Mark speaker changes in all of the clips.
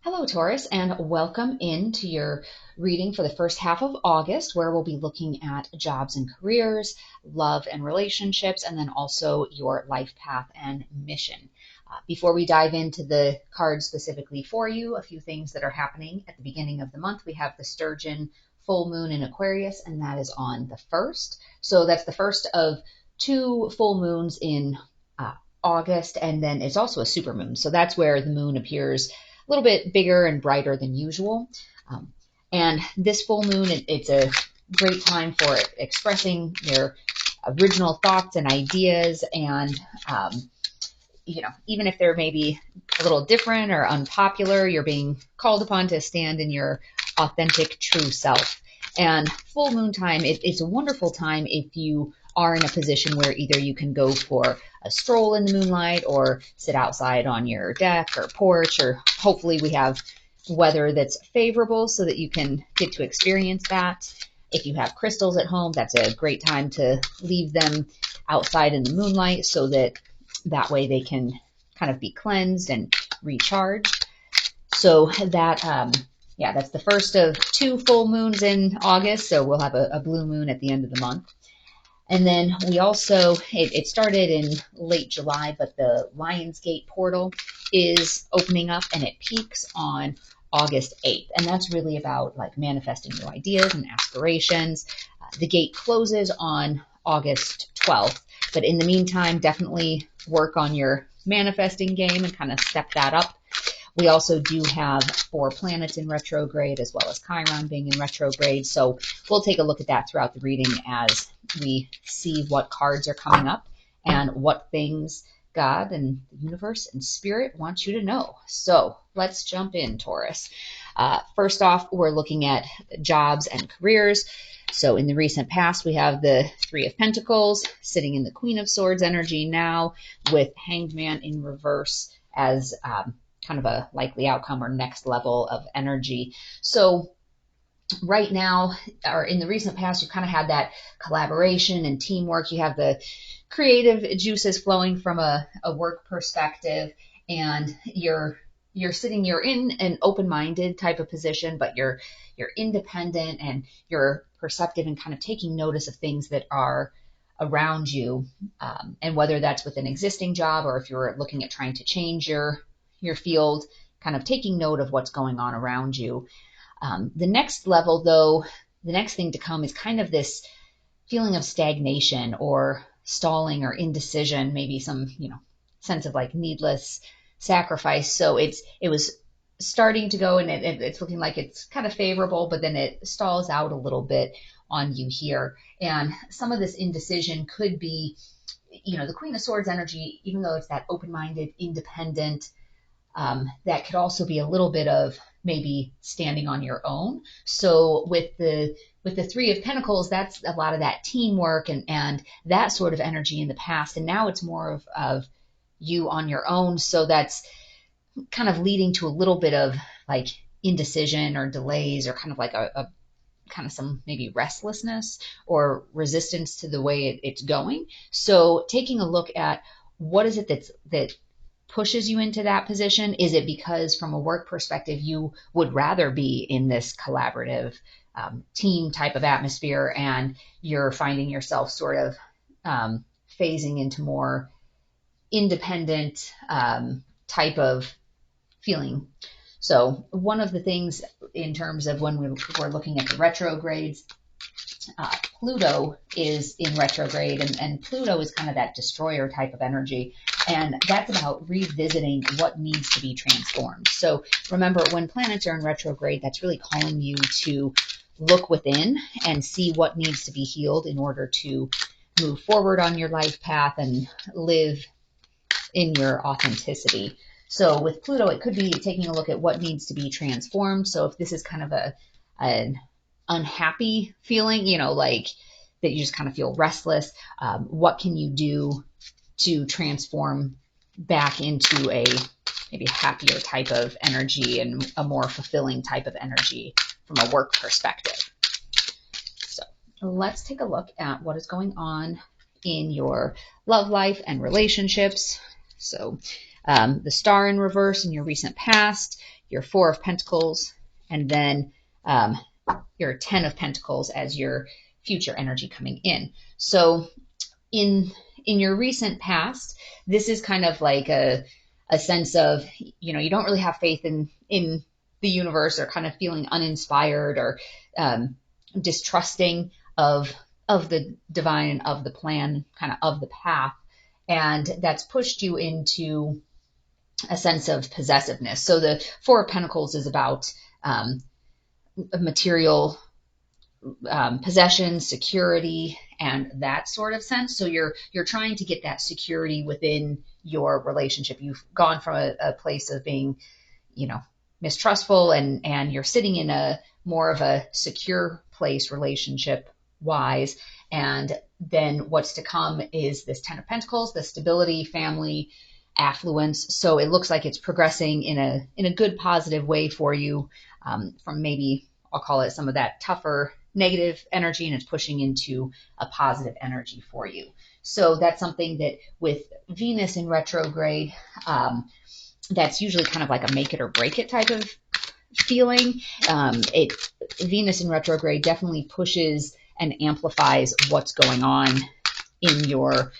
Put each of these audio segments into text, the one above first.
Speaker 1: Hello, Taurus, and welcome into your reading for the first half of August, where we'll be looking at jobs and careers, love and relationships, and then also your life path and mission. Before we dive into the cards specifically for you, a few things that are happening at the beginning of the month. We have the Sturgeon full moon in Aquarius, and that is on the 1st. So that's the first of two full moons in August, and then it's also a supermoon. So that's where the moon appears a little bit bigger and brighter than usual. And this full moon, it's a great time for expressing your original thoughts and ideas. And, even if they're maybe a little different or unpopular, you're being called upon to stand in your authentic, true self. And full moon time, it's a wonderful time if you are in a position where either you can go for a stroll in the moonlight or sit outside on your deck or porch, or hopefully we have weather that's favorable so that you can get to experience that. If you have crystals at home, that's a great time to leave them outside in the moonlight so that way they can kind of be cleansed and recharged. So that's the first of two full moons in August. So we'll have a blue moon at the end of the month. And then we also, it started in late July, but the Lionsgate portal is opening up and it peaks on August 8th. And that's really about like manifesting new ideas and aspirations. The gate closes on August 12th. But in the meantime, definitely work on your manifesting game and kind of step that up. We also do have 4 planets in retrograde as well as Chiron being in retrograde. So we'll take a look at that throughout the reading as we see what cards are coming up and what things God and the universe and spirit want you to know. So let's jump in, Taurus. First off, we're looking at jobs and careers. So in the recent past, we have the Three of Pentacles sitting in the Queen of Swords energy now, with Hanged Man in reverse as kind of a likely outcome or next level of energy. So right now, or in the recent past, you kind of had that collaboration and teamwork. You have the creative juices flowing from a work perspective, and you're in an open-minded type of position, but you're independent and you're perceptive and kind of taking notice of things that are around you, and whether that's with an existing job or if you're looking at trying to change your field, kind of taking note of what's going on around you. The next level, though, the next thing to come is kind of this feeling of stagnation or stalling or indecision, maybe some, sense of like needless sacrifice. So it was starting to go and it's looking like it's kind of favorable, but then it stalls out a little bit on you here. And some of this indecision could be, the Queen of Swords energy, even though it's that open-minded, independent, that could also be a little bit of maybe standing on your own. So with the Three of Pentacles, that's a lot of that teamwork and that sort of energy in the past. And now it's more of you on your own. So that's kind of leading to a little bit of like indecision or delays, or kind of like a kind of some maybe restlessness or resistance to the way it's going. So taking a look at what is it that pushes you into that position. Is it because from a work perspective, you would rather be in this collaborative team type of atmosphere, and you're finding yourself sort of phasing into more independent type of feeling? So one of the things in terms of when we're looking at the retrogrades, Pluto is in retrograde, and Pluto is kind of that destroyer type of energy. And that's about revisiting what needs to be transformed. So remember, when planets are in retrograde, that's really calling you to look within and see what needs to be healed in order to move forward on your life path and live in your authenticity. So with Pluto, it could be taking a look at what needs to be transformed. So if this is kind of an unhappy feeling, like that you just kind of feel restless, what can you do to transform back into a maybe happier type of energy and a more fulfilling type of energy from a work perspective? So let's take a look at what is going on in your love life and relationships. So the Star in reverse in your recent past, your Four of Pentacles, and then your Ten of Pentacles as your future energy coming in. So in your recent past, this is kind of like a sense of, you don't really have faith in the universe, or kind of feeling uninspired, or distrusting of the divine and of the plan, kind of the path. And that's pushed you into a sense of possessiveness. So the Four of Pentacles is about material possession, security, and that sort of sense. So you're trying to get that security within your relationship. You've gone from a place of being, mistrustful, and you're sitting in a more of a secure place relationship wise. And then what's to come is this Ten of Pentacles, the stability, family, affluence. So it looks like it's progressing in a good, positive way for you, from maybe, I'll call it, some of that tougher negative energy, and it's pushing into a positive energy for you. So that's something that with Venus in retrograde, that's usually kind of like a make it or break it type of feeling. Venus in retrograde definitely pushes and amplifies what's going on in your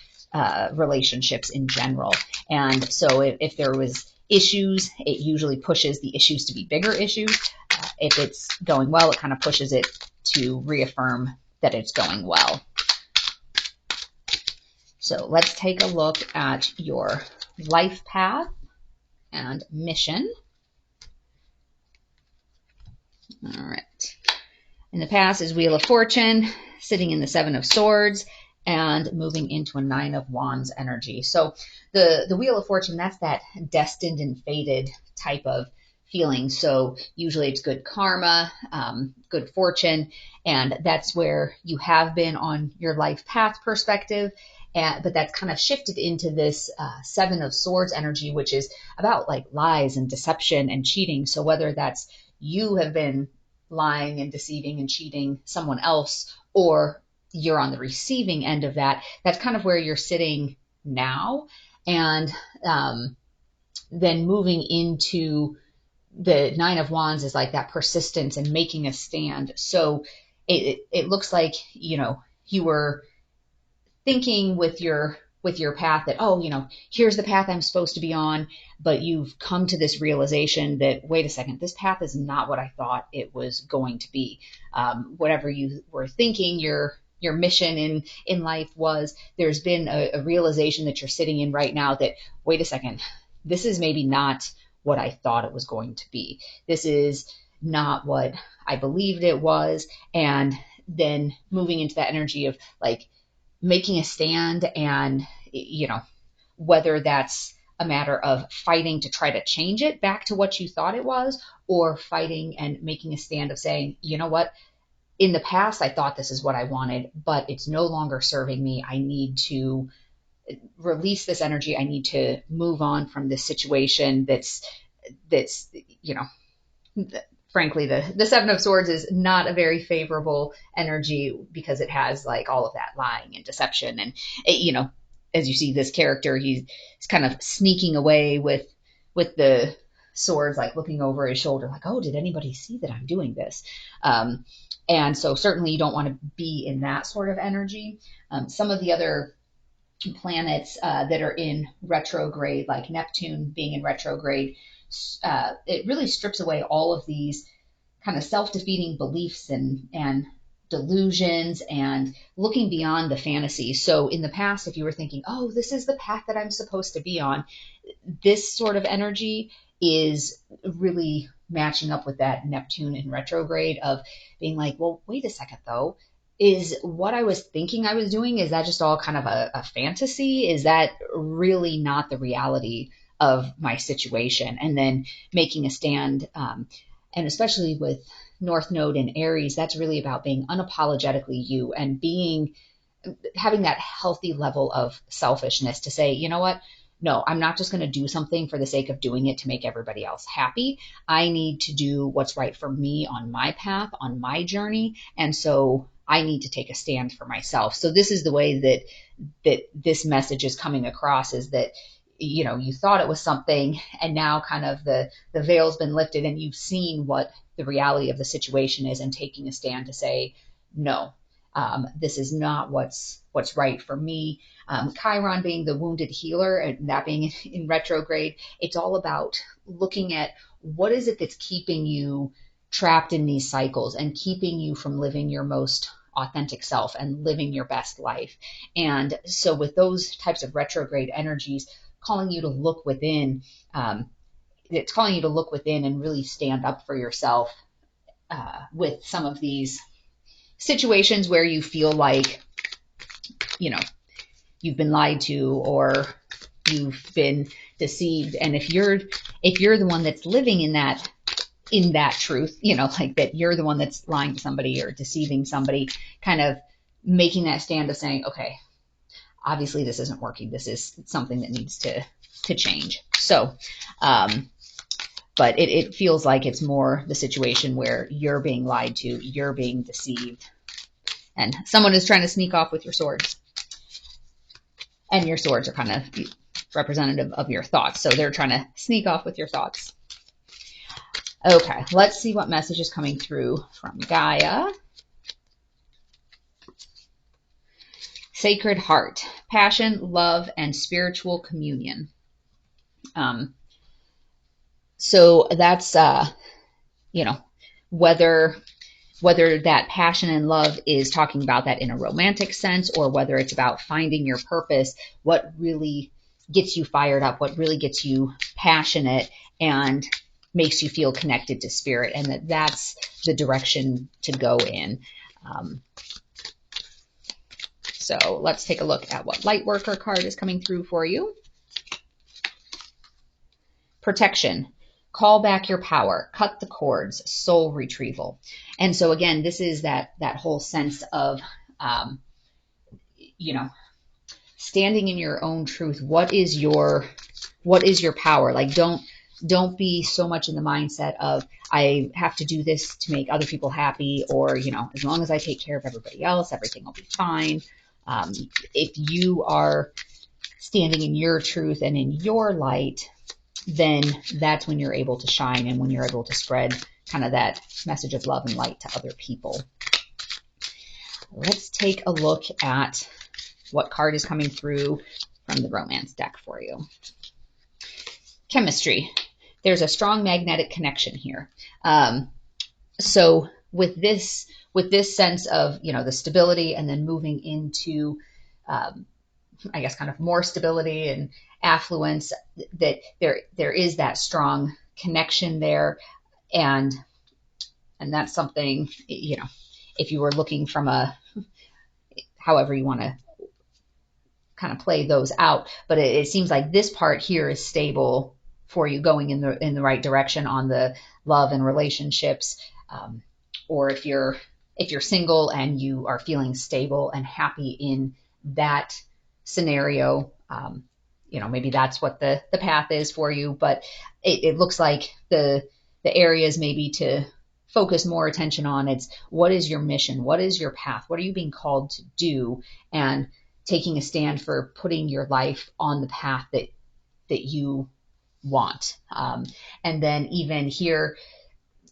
Speaker 1: relationships in general. And so if there was issues, it usually pushes the issues to be bigger issues. If it's going well, it kind of pushes it to reaffirm that it's going well. So let's take a look at your life path and mission. All right. In the past is Wheel of Fortune, sitting in the Seven of Swords, and moving into a Nine of Wands energy. So the Wheel of Fortune, that's that destined and fated type of feeling. So usually it's good karma, good fortune, and that's where you have been on your life path perspective. But that's kind of shifted into this Seven of Swords energy, which is about like lies and deception and cheating. So whether that's you have been lying and deceiving and cheating someone else, or you're on the receiving end of that, that's kind of where you're sitting now. And then moving into the Nine of Wands is like that persistence and making a stand. So it looks like, you were thinking with your path that, here's the path I'm supposed to be on, but you've come to this realization that, wait a second, this path is not what I thought it was going to be. Whatever you were thinking your mission in life was, there's been a realization that you're sitting in right now that, wait a second, this is maybe not what I thought it was going to be. This is not what I believed it was. And then moving into that energy of like making a stand, and whether that's a matter of fighting to try to change it back to what you thought it was, or fighting and making a stand of saying, you know what, in the past I thought this is what I wanted, but it's no longer serving me. I need to release this energy. I need to move on from this situation that's frankly, the Seven of Swords is not a very favorable energy, because it has like all of that lying and deception. And, as you see this character, he's kind of sneaking away with the swords, like looking over his shoulder, like, oh, did anybody see that I'm doing this? And so certainly you don't want to be in that sort of energy. Some of the other planets that are in retrograde, like Neptune being in retrograde, it really strips away all of these kind of self-defeating beliefs and delusions, and looking beyond the fantasy. So in the past, if you were thinking, oh, this is the path that I'm supposed to be on, this sort of energy is really matching up with that Neptune in retrograde of being like, well, wait a second though, is what I was thinking I was doing, is that just all kind of a fantasy? Is that really not the reality of my situation? And then making a stand, and especially with North Node in Aries, that's really about being unapologetically you, and having that healthy level of selfishness to say, you know what, no, I'm not just going to do something for the sake of doing it to make everybody else happy. I need to do what's right for me on my path, on my journey. And so I need to take a stand for myself. So this is the way that this message is coming across, is that you thought it was something, and now kind of the veil's been lifted and you've seen what the reality of the situation is, and taking a stand to say, no, this is not what's right for me. Chiron being the wounded healer, and that being in retrograde, it's all about looking at what is it that's keeping you trapped in these cycles and keeping you from living your most authentic self and living your best life. And so with those types of retrograde energies, calling you to look within, it's calling you to look within and really stand up for yourself with some of these situations where you feel like, you've been lied to or you've been deceived. And if you're the one that's living in that truth, like that you're the one that's lying to somebody or deceiving somebody, kind of making that stand of saying, okay, obviously this isn't working. This is something that needs to change. So, but it feels like it's more the situation where you're being lied to, you're being deceived, and someone is trying to sneak off with your swords. And your swords are kind of representative of your thoughts. So they're trying to sneak off with your thoughts. Okay, let's see what message is coming through from Gaia. Sacred Heart, passion, love, and spiritual communion. So that's, whether that passion and love is talking about that in a romantic sense, or whether it's about finding your purpose, what really gets you fired up, what really gets you passionate and makes you feel connected to spirit, and that's the direction to go in. So let's take a look at what Lightworker card is coming through for you. Protection. Call back your power, cut the cords, soul retrieval. And so again, this is that whole sense of, standing in your own truth. What is your power? Like, don't be so much in the mindset of, I have to do this to make other people happy, or, as long as I take care of everybody else, everything will be fine. If you are standing in your truth and in your light, then that's when you're able to shine and when you're able to spread kind of that message of love and light to other people. Let's take a look at what card is coming through from the romance deck for you. Chemistry. There's a strong magnetic connection here. So with this sense of, the stability, and then moving into, I guess, kind of more stability and affluence, that there is that strong connection there. And that's something, if you were looking from however you want to kind of play those out, but it seems like this part here is stable for you, going in the right direction on the love and relationships. Or if you're single and you are feeling stable and happy in that scenario, maybe that's what the path is for you. But it looks like the areas maybe to focus more attention on, it's what is your mission? What is your path? What are you being called to do? And taking a stand for putting your life on the path that you want. And then even here,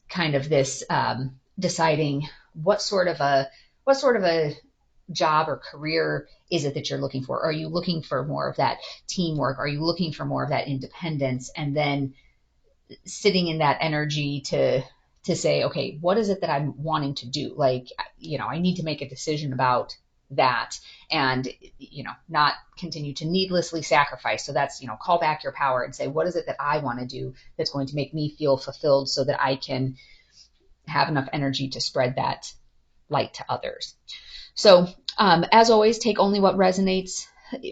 Speaker 1: kind of this deciding what sort of a job or career is it that you're looking for? Are you looking for more of that teamwork? Are you looking for more of that independence? And then sitting in that energy to say, okay, what is it that I'm wanting to do? Like, I need to make a decision about that, and, not continue to needlessly sacrifice. So that's, call back your power and say, what is it that I want to do that's going to make me feel fulfilled, so that I can have enough energy to spread that light to others. So, as always, take only what resonates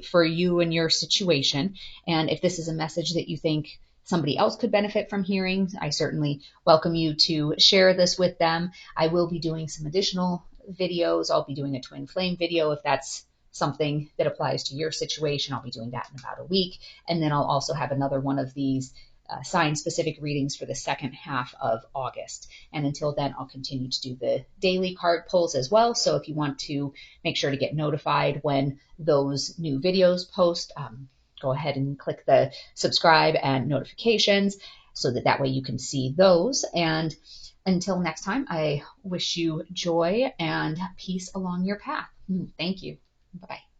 Speaker 1: for you and your situation. And if this is a message that you think somebody else could benefit from hearing, I certainly welcome you to share this with them. I will be doing some additional videos. I'll be doing a twin flame video if that's something that applies to your situation. I'll be doing that in about a week. And then I'll also have another one of these sign-specific readings for the second half of August. And until then, I'll continue to do the daily card pulls as well. So if you want to make sure to get notified when those new videos post, go ahead and click the subscribe and notifications so that way you can see those. And until next time, I wish you joy and peace along your path. Thank you. Bye-bye.